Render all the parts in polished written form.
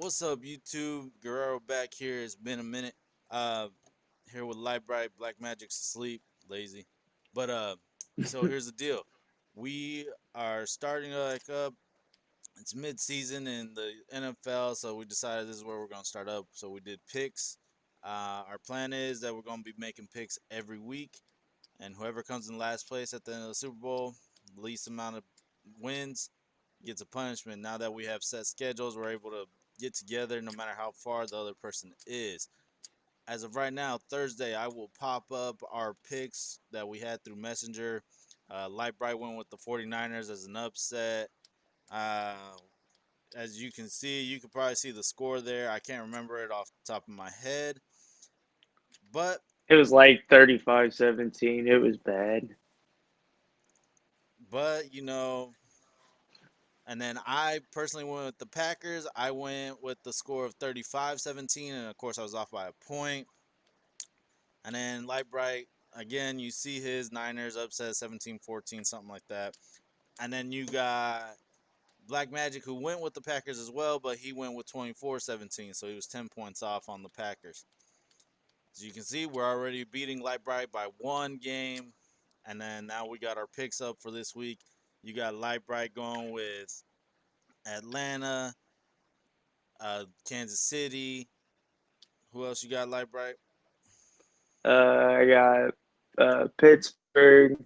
What's up, YouTube? Guerrero back here. It's been a minute. Uh, here with Light Bright, Black Magic's asleep, lazy. But so here's the deal. We are starting like up. It's mid-season in the NFL, so we decided this is where we're gonna start up. So we did picks. Our plan is that we're gonna be making picks every week, and whoever comes in last place at the end of the Super Bowl, least amount of wins, gets a punishment. Now that we have set schedules, we're able to get together no matter how far the other person is. As of right now, Thursday, I will pop up our picks that we had through Messenger. Light Bright went with the 49ers as an upset. Uh, as you can see, you can probably see the score there. I can't remember it off the top of my head. But, It was like 35-17. It was bad. but, and then I personally went with the Packers. I went with the score of 35-17, and of course, I was off by a point. And then Light Bright, again, you see his Niners upset 17-14, something like that. And then you got Black Magic, who went with the Packers as well, but he went with 24-17, so he was 10 points off on the Packers. As you can see, we're already beating Light Bright by one game. And then now we got our picks up for this week. You got Light Bright going with Atlanta, Kansas City. Who else you got, Light Bright? I got Pittsburgh.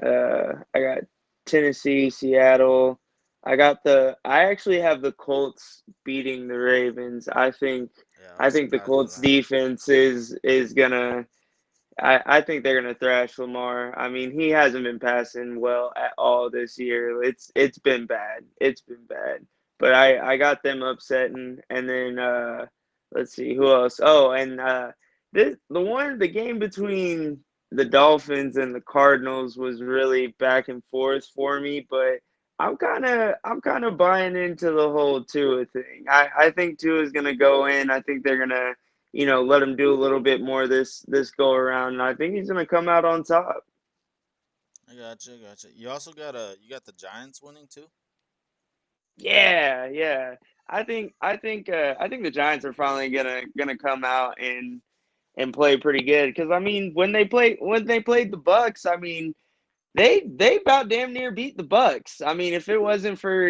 I got Tennessee, Seattle. I actually have the Colts beating the Ravens. Yeah, I'm I think the surprised by Colts that. defense is gonna. I think they're gonna thrash Lamar. I mean, he hasn't been passing well at all this year. It's been bad. It's been bad. But I got them upsetting, and then let's see who else. Oh, and the game between the Dolphins and the Cardinals was really back and forth for me. But I'm kind of buying into the whole Tua thing. I think Tua is gonna go in. I think they're gonna let him do a little bit more this go around. And I think he's gonna come out on top. I gotcha. You also got you got the Giants winning too. Yeah, yeah. I think the Giants are finally gonna come out and play pretty good. Because I mean, when they played the Bucs, I mean, they about damn near beat the Bucs. I mean, if it wasn't for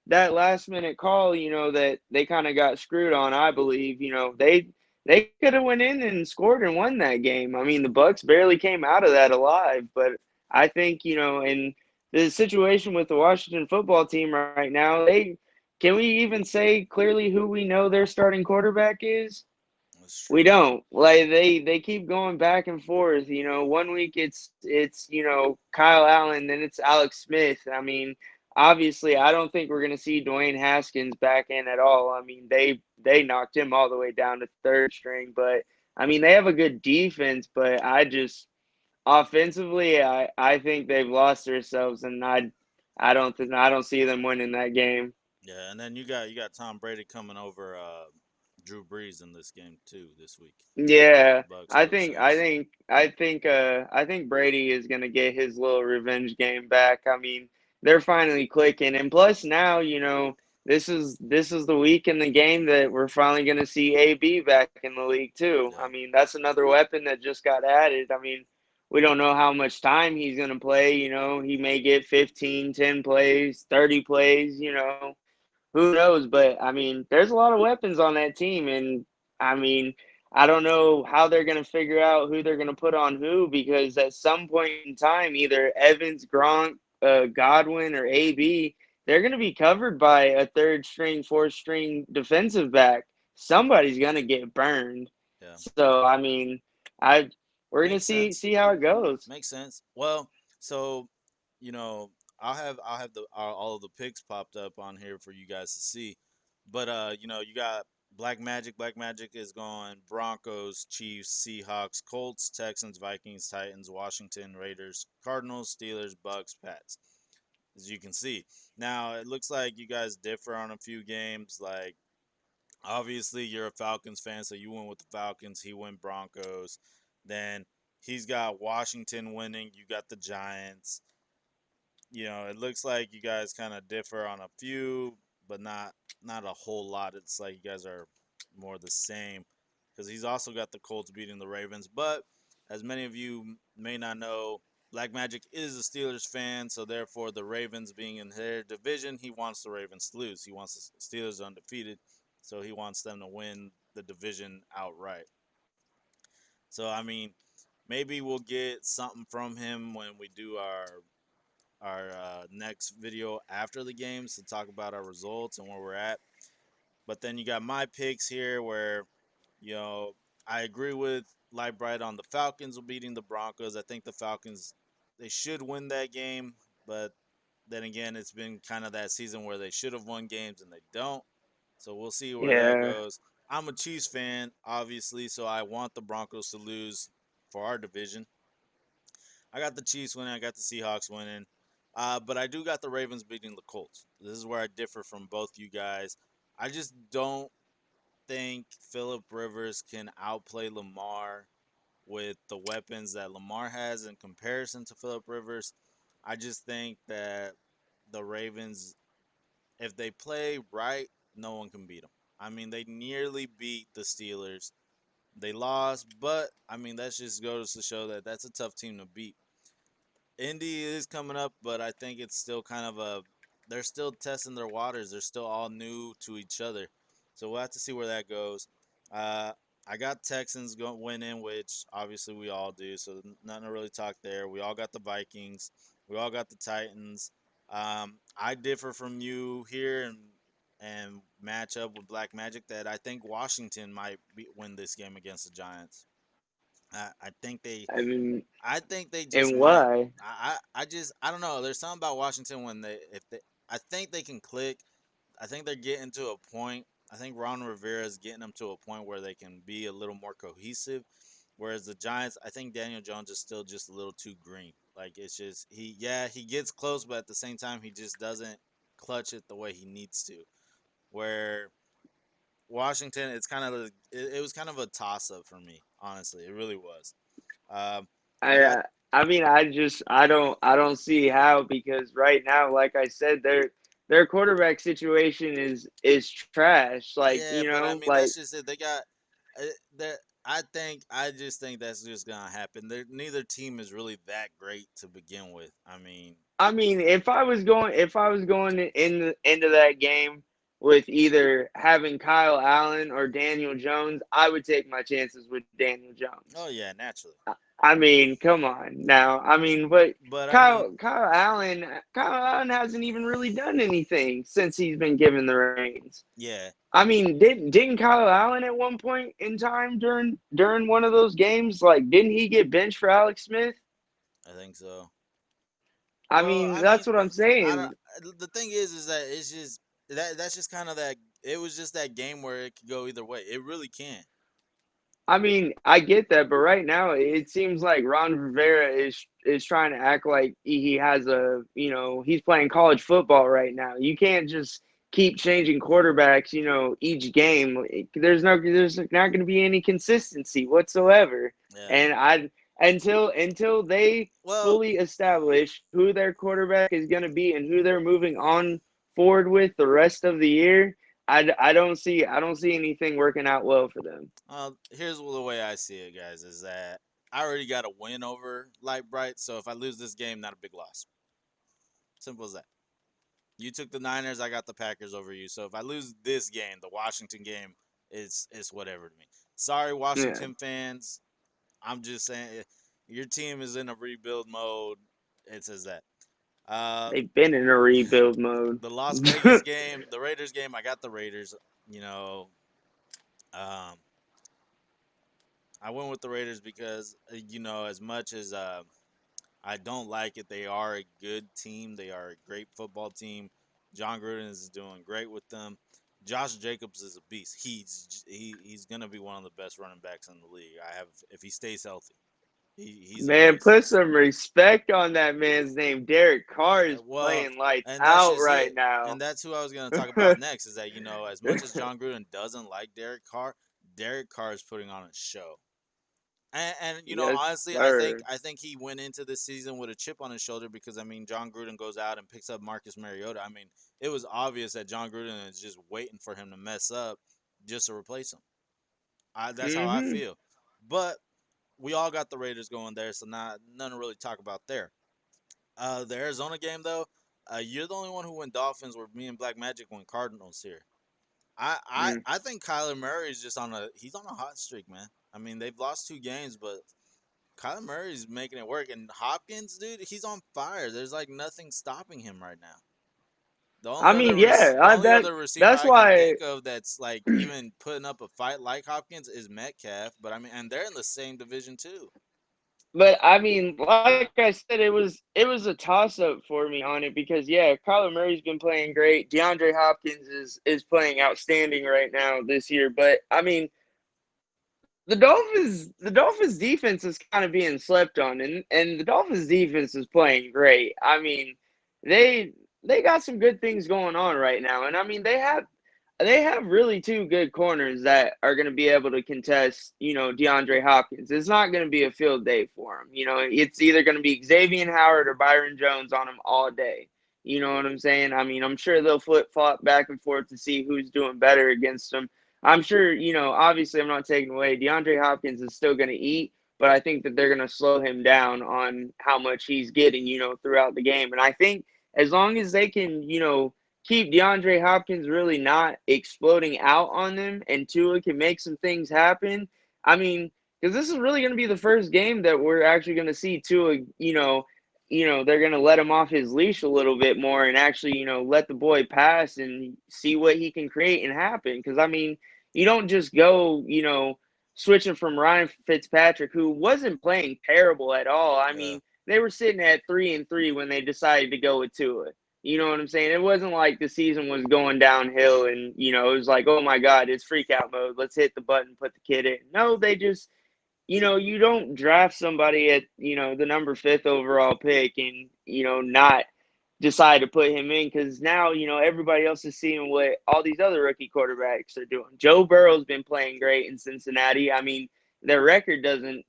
that last minute call, that they kind of got screwed on, I believe, they could have went in and scored and won that game. I mean, the Bucs barely came out of that alive, but I think, in the situation with the Washington football team right now, they can we even say clearly who we know their starting quarterback is? That's We true. don't. Like they keep going back and forth. One week it's Kyle Allen, then it's Alex Smith. I mean, obviously, I don't think we're gonna see Dwayne Haskins back in at all. I mean, they knocked him all the way down to third string, but I mean they have a good defense, but I just offensively, I think they've lost themselves, and I don't see them winning that game. Yeah, and then you got Tom Brady coming over Drew Brees in this game too this week. Yeah, Bucks I versus think I Saints. think I think I think Brady is gonna get his little revenge game back. I mean, they're finally clicking, and plus now this is the week in the game that we're finally gonna see AB back in the league too. I Yeah, mean, that's another weapon that just got added. I mean, we don't know how much time he's gonna play. He may get 15, 10 plays, 30 plays. Who knows? But I mean, there's a lot of weapons on that team, and I mean, I don't know how they're going to figure out who they're going to put on who because at some point in time, either Evans, Gronk, Godwin, or AB, they're going to be covered by a third string, fourth string defensive back. Somebody's going to get burned. yeah, So I mean, I we're going to makes see sense. see how it goes. Makes sense. Well, so you know, I'll have the all of the picks popped up on here for you guys to see. But you got Black Magic. Black Magic is going Broncos, Chiefs, Seahawks, Colts, Texans, Vikings, Titans, Washington, Raiders, Cardinals, Steelers, Bucks, Pats. As you can see. Now, it looks like you guys differ on a few games. Like, obviously, you're a Falcons fan, so you went with the Falcons. He went Broncos. Then he's got Washington winning. You got the Giants. It looks like you guys kind of differ on a few. but not a whole lot. It's like you guys are more the same because he's also got the Colts beating the Ravens. But as many of you may not know, Black Magic is a Steelers fan, so therefore the Ravens being in their division, he wants the Ravens to lose. He wants the Steelers undefeated, so he wants them to win the division outright. So I mean, maybe we'll get something from him when we do our next video after the games to talk about our results and where we're at. But then you got my picks here where, you know, I agree with Light Bright on the Falcons beating the Broncos. I think the Falcons, they should win that game. But then again, it's been kind of that season where they should have won games and they don't. So we'll see where that Yeah. goes. I'm a Chiefs fan, obviously, so I want the Broncos to lose for our division. I got the Chiefs winning. I got the Seahawks winning. But I do got the Ravens beating the Colts. This is where I differ from both you guys. I just don't think Philip Rivers can outplay Lamar with the weapons that Lamar has in comparison to Philip Rivers. I just think that the Ravens, if they play right, no one can beat them. I mean, they nearly beat the Steelers. They lost, but I mean, that just goes to show that that's a tough team to beat. Indy is coming up, but I think it's still kind of a. They're still testing their waters. They're still all new to each other, so we'll have to see where that goes. Uh, I got Texans going winning, which obviously we all do. So nothing to really talk there. We all got the Vikings. We all got the Titans. I differ from you here and match up with Black Magic that I think Washington might win this game against the Giants. I think they I mean, I think they just and might. why? I don't know. There's something about Washington when they I think they can click. I think they're getting to a point. I think Ron Rivera is getting them to a point where they can be a little more cohesive. Whereas the Giants, I think Daniel Jones is still just a little too green. Like it's just he gets close, but at the same time he just doesn't clutch it the way he needs to. Where Washington, it was kind of a toss up for me. Honestly, it really was. Um, I I got I mean, I don't see how, because right now, like I said, their quarterback situation is trash. Like, Yeah, but I mean like, that's just it. They got that. I just think that's just gonna happen. Neither team is really that great to begin with. I mean, I mean, if I was going into that game with either having Kyle Allen or Daniel Jones, I would take my chances with Daniel Jones. oh yeah, naturally. I mean, come on now. I mean, but But I mean, Kyle Allen hasn't even really done anything since he's been given the reins. yeah, I mean, didn't Kyle Allen at one point in time during one of those games, like, didn't he get benched for Alex Smith? I think so. I Well, mean, I mean, that's what I'm I don't. saying. The thing is that it's just that's just kind of that. It was just that game where it could go either way. It really can. I mean, I get that, but right now it seems like Ron Rivera is trying to act like he has he's playing college football right now. You can't just keep changing quarterbacks, each game. There's not going to be any consistency whatsoever. Yeah. And I until they Well, fully establish who their quarterback is going to be and who they're moving on forward with the rest of the year, I don't see anything working out well for them. here's the way I see it, guys. Is that I already got a win over Light Bright, so if I lose this game, not a big loss. Simple as that. You took the Niners, I got the Packers over you. So if I lose this game, the Washington game, it's whatever to me. Sorry, Yeah. Washington fans. I'm just saying your team is in a rebuild mode. It says that. Uh, They've been in a rebuild mode. the Las Vegas game, the Raiders game, I got the Raiders. You know, um, I went with the Raiders because as much as I don't like it, they are a good team. They are a great football team. John Gruden is doing great with them. Josh Jacobs is a beast. He's gonna be one of the best running backs in the league. I have if he stays healthy. He's a Man, beast. put some respect on that man's name. Derek Carr is Well, playing lights and that's out just right it. now. And that's who I was going to talk about next. Is that as much as John Gruden doesn't like Derek Carr is putting on a show. And you know, Yes, honestly, sir. I think he went into this season with a chip on his shoulder because I mean, John Gruden goes out and picks up Marcus Mariota. I mean, it was obvious that John Gruden is just waiting for him to mess up just to replace him. That's how I Mm-hmm. feel. But we all got the Raiders going there, so not nothing to really talk about there. The Arizona game though, you're the only one who went Dolphins, where me and Black Magic went Cardinals here. Mm. I think Kyler Murray is just on a he's on a hot streak, man. I mean, they've lost 2 games, but Kyler Murray's making it work. And Hopkins, dude, he's on fire. There's like nothing stopping him right now. I mean, The yeah, only other receiver that's I can why. think of that's like even putting up a fight like Hopkins is Metcalf. But I mean, and they're in the same division too. But I mean, like I said, it was a toss up for me on it because yeah, Kyler Murray's been playing great. DeAndre Hopkins is playing outstanding right now this year. But I mean, the Dolphins defense is kind of being slept on, and the Dolphins defense is playing great. I mean, they they got some good things going on right now, and I mean they have really two good corners that are going to be able to contest, DeAndre Hopkins. It's not going to be a field day for him. It's either going to be Xavier Howard or Byron Jones on him all day. You know what I'm saying? I mean, I'm sure they'll flip flop back and forth to see who's doing better against him. I'm sure, obviously I'm not taking away. DeAndre Hopkins is still going to eat, but I think that they're going to slow him down on how much he's getting, throughout the game. And I think as long as they can, keep DeAndre Hopkins really not exploding out on them and Tua can make some things happen. I mean, because this is really going to be the first game that we're actually going to see Tua, they're going to let him off his leash a little bit more and actually, let the boy pass and see what he can create and happen. Because, I mean, you don't just go, switching from Ryan Fitzpatrick, who wasn't playing terrible at all. I Yeah, mean, they were sitting at 3-3 when they decided to go with Tua. You know what I'm saying? It wasn't like the season was going downhill and, it was like, oh my God, it's freak out mode. Let's hit the button, put the kid in. No, they just, you don't draft somebody at, the number fifth overall pick and, not decide to put him in because now, everybody else is seeing what all these other rookie quarterbacks are doing. Joe Burrow's been playing great in Cincinnati. I mean, their record doesn't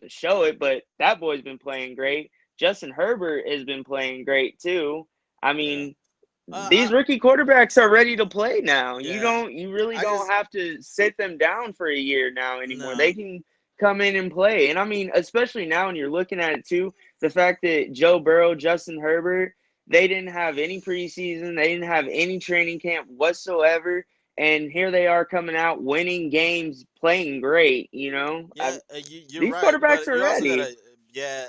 show it, but that boy's been playing great. Justin Herbert has been playing great too. I yeah. mean, I these rookie quarterbacks are ready to play now. yeah. You really I don't just have to sit them down for a year now anymore. no. They can come in and play. And I mean, especially now when you're looking at it too, the fact that Joe Burrow, Justin Herbert, they didn't have any preseason, they didn't have any training camp whatsoever. And here they are coming out, winning games, playing great. Yeah, you're These right, quarterbacks but are you also ready. gotta. Yeah,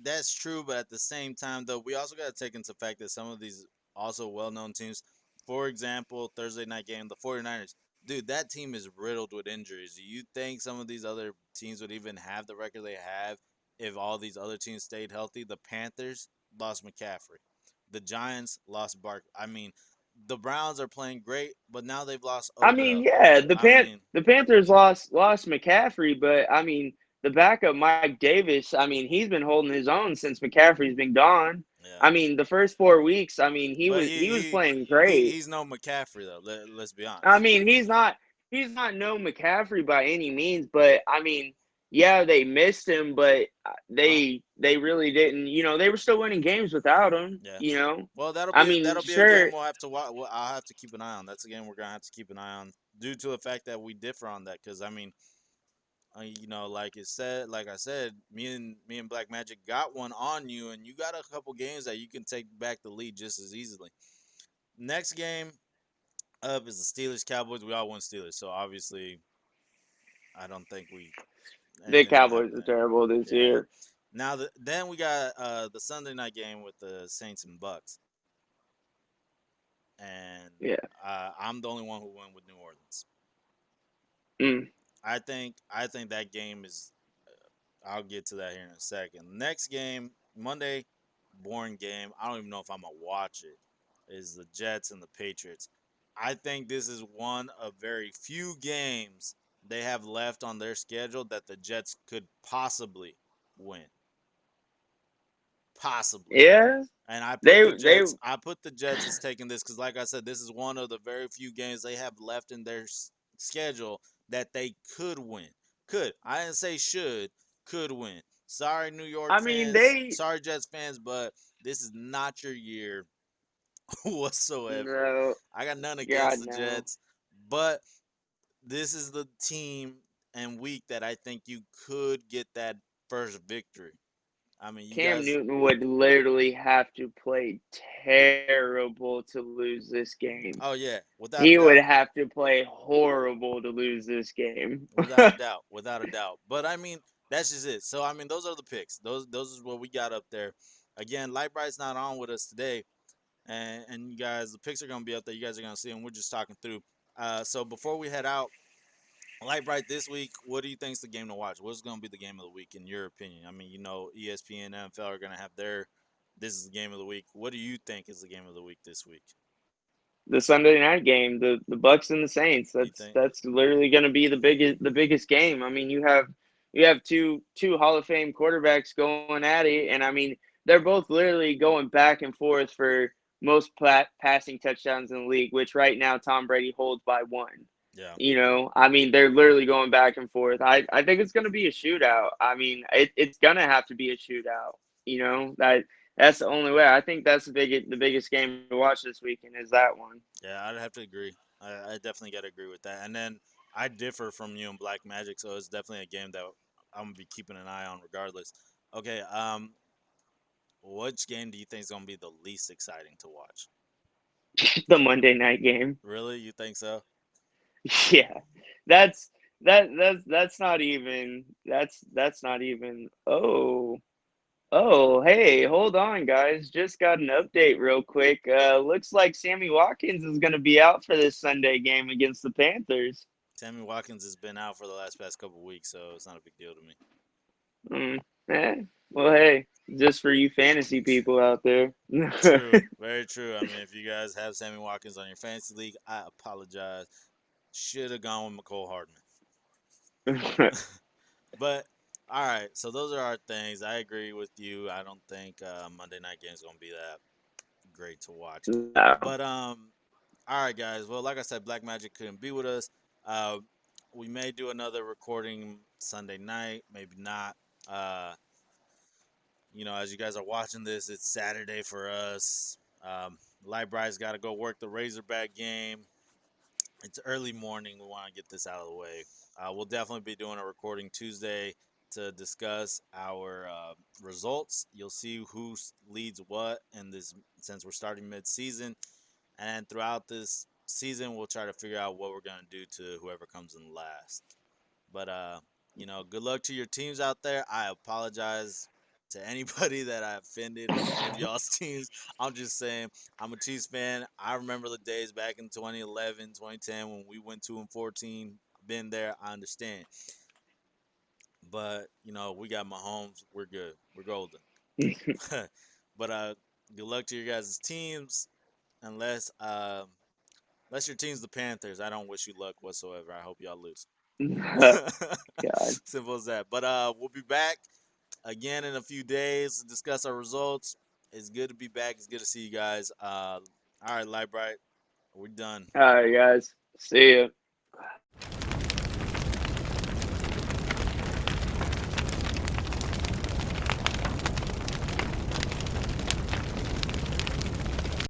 that's true, but at the same time, though, we also gotta take into fact that some of these also well-known teams, for example, Thursday night game, the 49ers, dude, that team is riddled with injuries. Do you think some of these other teams would even have the record they have if all these other teams stayed healthy? The Panthers lost McCaffrey. The Giants lost Bark. I mean, the Browns are playing great, but now they've lost I mean, Odell. yeah, I mean, the Panthers lost McCaffrey, but I mean, the backup Mike Davis, I mean, he's been holding his own since McCaffrey's been gone. yeah. I mean, the first 4 weeks, I mean, he But was he was playing great. he's no McCaffrey though. Let's be I honest. mean, he's not no McCaffrey by any means, but I mean, yeah, they missed him, but Well, they really didn't. They were still winning games without him. yeah. Well, I mean, that'll be a game sure. we'll have to watch. I'll have to keep an eye on. That's a game we're gonna have to keep an eye on due to the fact that we differ on that. Because I mean, like I said, me and Black Magic got one on you, and you got a couple games that you can take back the lead just as easily. Next game up is the Steelers Cowboys. We all won Steelers, so obviously I don't think we The anything's gonna Cowboys happen are there. terrible this Yeah. year. Now then we got the Sunday night game with the Saints and Bucks, and Yeah. I'm the only one who went with New Orleans. Mm. I think that game is. I'll get to that here in a second. Next game Monday, boring game. I don't even know if I'm gonna watch it. Is the Jets and the Patriots. I think this is one of very few games they have left on their schedule that the Jets could possibly win. Possibly. Yeah. And They I put the Jets as taking this because, like I said, this is one of the very few games they have left in their schedule that they could win. Could. I didn't say should. Could win. Sorry, New York I mean, fans. they Sorry, Jets fans, but this is not your year whatsoever. no, I got none God against the no. Jets, but this is the team and week that I think you could get that first victory. I mean, you Cam guys. Newton would literally have to play terrible to lose this game. Oh yeah, without a He would doubt. have to play horrible to lose this game. Without a doubt, without a doubt. But I mean, that's just it. So I mean, those are the picks. Those is what we got up there. Again, Lightbright's not on with us today, and you guys, the picks are gonna be up there. You guys are gonna see them. We're just talking through. So before we head out, Lightbright this week, what do you think is the game to watch? What's gonna be the game of the week in your opinion? I mean, ESPN, NFL are gonna have their. This is the game of the week. What do you think is the game of the week this week? The Sunday night game, the Bucs and the Saints. You That's think? that's literally going to be the biggest game. I mean, you have two Hall of Fame quarterbacks going at it, and I mean they're both literally going back and forth for most passing touchdowns in the league, which right now Tom Brady holds by one. Yeah. I mean they're literally going back and forth. I think it's going to be a shootout. I mean it's going to have to be a shootout. That's the only way. I think that's the biggest game to watch this weekend is that one. Yeah, I'd have to agree. I definitely got to agree with that. And then I differ from you in Black Magic, so it's definitely a game that I'm gonna be keeping an eye on regardless. Okay, which game do you think is gonna be the least exciting to watch? The Monday night game. Really, you think so? Yeah, that's that's not even that's not even. Oh, hey, hold on, guys. Just got an update real quick. Looks like Sammy Watkins is going to be out for this Sunday game against the Panthers. Sammy Watkins has been out for the last past couple weeks, so it's not a big deal to me. Mm, well, hey, just for you fantasy people out there. True, very true. I mean, if you guys have Sammy Watkins on your fantasy league, I apologize. Should have gone with McCole Hardman. But all right, so those are our things. I agree with you. I don't think Monday night game is gonna be that great to watch. No. But all right, guys. Well, like I said, Black Magic couldn't be with us. Uh, we may do another recording Sunday night, maybe not. Uh, as you guys are watching this, it's Saturday for us. Lightbright's got to go work the Razorback game. It's early morning. We want to get this out of the way. We'll definitely be doing a recording Tuesday to discuss our results. You'll see who leads what in this since we're starting mid-season, and throughout this season, we'll try to figure out what we're gonna do to whoever comes in last. But good luck to your teams out there. I apologize to anybody that I offended on any of y'all's teams. I'm just saying, I'm a Chiefs fan. I remember the days back in 2011, 2010 when we went 2-14. Been there. I understand. But we got Mahomes. We're good. We're golden. But good luck to your guys' teams. Unless your team's the Panthers, I don't wish you luck whatsoever. I hope y'all lose. God. Simple as that. But we'll be back again in a few days to discuss our results. It's good to be back. It's good to see you guys. All right, Lightbright, we're done. All right, guys. See ya.